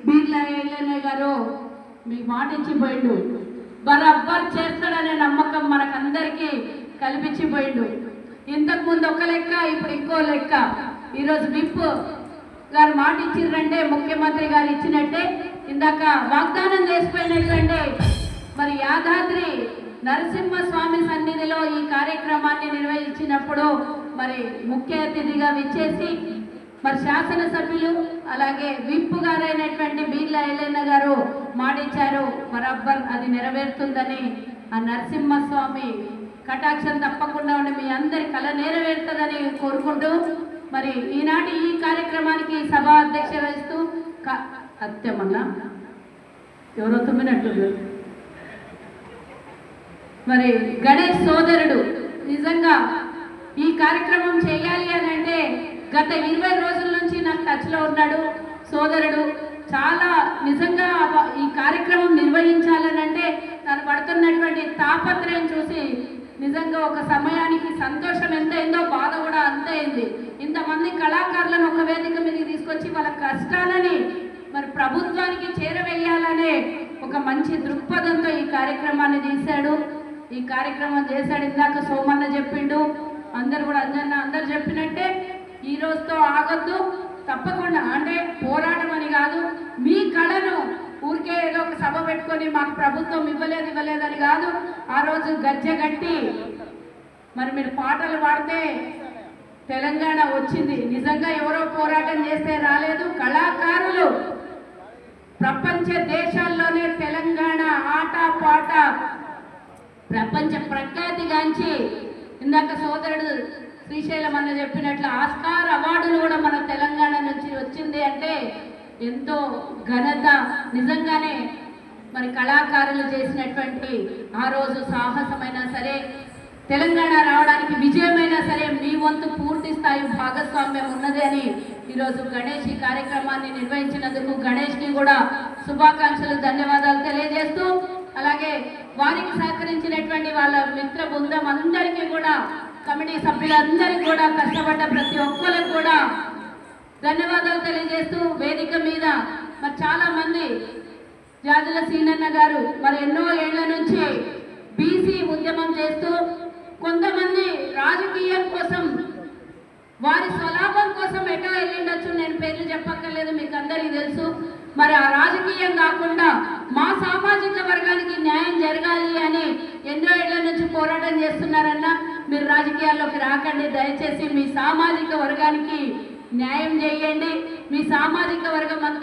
బీర్ల ఎల్లన్న గారు మీకు మాట ఇచ్చిపోయిండు, బరాబర్ చేస్తాడనే నమ్మకం మనకందరికీ కల్పించిపోయిండు. ఇంతకుముందు ఒక లెక్క, ఇప్పుడు ఇంకో లెక్క. ఈరోజు విప్ గారు మాట ఇచ్చిర్రంటే ముఖ్యమంత్రి గారు ఇచ్చినట్టే, ఇందాక వాగ్దానం చేసిపోయినట్లంటే మరి యాదాద్రి నరసింహస్వామి సన్నిధిలో ఈ కార్యక్రమాన్ని నిర్వహించినప్పుడు మరి ముఖ్య అతిథిగా విచ్చేసి మరి శాసనసభ్యులు అలాగే విప్ గారైనటువంటి బీర్ల ఎల్లన్న గారు మాటిచ్చారు, బరాబర్ అది నెరవేరుతుందని. ఆ నరసింహస్వామి కటాక్షం తప్పకుండా ఉండి మీ అందరి కళ నెరవేరుతుందని కోరుకుంటూ మరి ఈనాటి ఈ కార్యక్రమానికి సభా అధ్యక్ష వహిస్తూ అత్యమన్నా ఎవరో తుమ్మినట్టు మరి గణేష్ సోదరుడు నిజంగా ఈ కార్యక్రమం చేయాలి అని అంటే గత 20 రోజుల నుంచి నాకు టచ్లో ఉన్నాడు సోదరుడు. చాలా నిజంగా ఈ కార్యక్రమం నిర్వహించాలని అంటే తను పడుతున్నటువంటి తాపత్రయం చూసి నిజంగా ఒక సమయానికి సంతోషం ఎంత అయిందో బాధ కూడా అంతే అయింది. ఇంతమంది కళాకారులను ఒక వేదిక మీదకి తీసుకొచ్చి వాళ్ళ కష్టాలని మరి ప్రభుత్వానికి చేరవేయాలనే ఒక మంచి దృక్పథంతో ఈ కార్యక్రమాన్ని తీశాడు. ఈ కార్యక్రమం చేశాడు. ఇందాక సోమన్న చెప్పిండు, అందరు కూడా అందరు చెప్పినట్టే ఈ రోజుతో ఆగొద్దు, తప్పకుండా అంటే పోరాటం అని కాదు, మీ కళను ఊరికే ఏదో ఒక సభ పెట్టుకొని మాకు ప్రభుత్వం ఇవ్వలేదని కాదు. ఆ రోజు గజ్జగట్టి మరి మీరు పాటలు పాడితే తెలంగాణ వచ్చింది. నిజంగా ఎవరో పోరాటం చేస్తే రాలేదు. కళాకారులు ప్రపంచ దేశాల్లోనే తెలంగాణ ఆట పాట ప్రపంచ ప్రఖ్యాతిగాంచి ఇందాక సోదరుడు శ్రీశైలం అన్న చెప్పినట్లు ఆస్కార్ అవార్డులు కూడా మన తెలంగాణ నుంచి వచ్చింది అంటే ఎంతో ఘనత. నిజంగానే మరి కళాకారులు చేసినటువంటి ఆ రోజు సాహసమైనా సరే, తెలంగాణ రావడానికి విజయమైనా సరే మీ వంతు పూర్తి స్థాయి భాగస్వామ్యం ఉన్నది అని ఈరోజు గణేష్ ఈ కార్యక్రమాన్ని నిర్వహించినందుకు గణేష్కి కూడా శుభాకాంక్షలు, ధన్యవాదాలు తెలియజేస్తూ అలాగే వారికి సహకరించినటువంటి వాళ్ళ మిత్ర బృందం అందరికీ కూడా, కమిటీ సభ్యులందరికీ కూడా, కష్టపడ్డ ప్రతి ఒక్కరికి కూడా ధన్యవాదాలు తెలియజేస్తూ వేదిక మీద మరి చాలా మంది జాజుల సీనన్న గారు మరి ఎన్నో ఏళ్ల నుంచి బీసీ ఉద్యమం చేస్తూ కొంతమంది రాజకీయం కోసం వారి స్వలాభం కోసం ఎటో వెళ్ళిండొచ్చు, నేను పేర్లు చెప్పక్కర్లేదు, మీకు అందరికీ తెలుసు. మరి ఆ రాజకీయం కాకుండా మా సామాజిక వర్గానికి న్యాయం జరగాలి అని ఎన్నో ఏళ్ల నుంచి పోరాటం చేస్తున్నారన్నా. మీరు రాజకీయాల్లోకి రాకండి, దయచేసి మీ సామాజిక వర్గానికి న్యాయం చేయండి. మీ సామాజిక వర్గం అంతా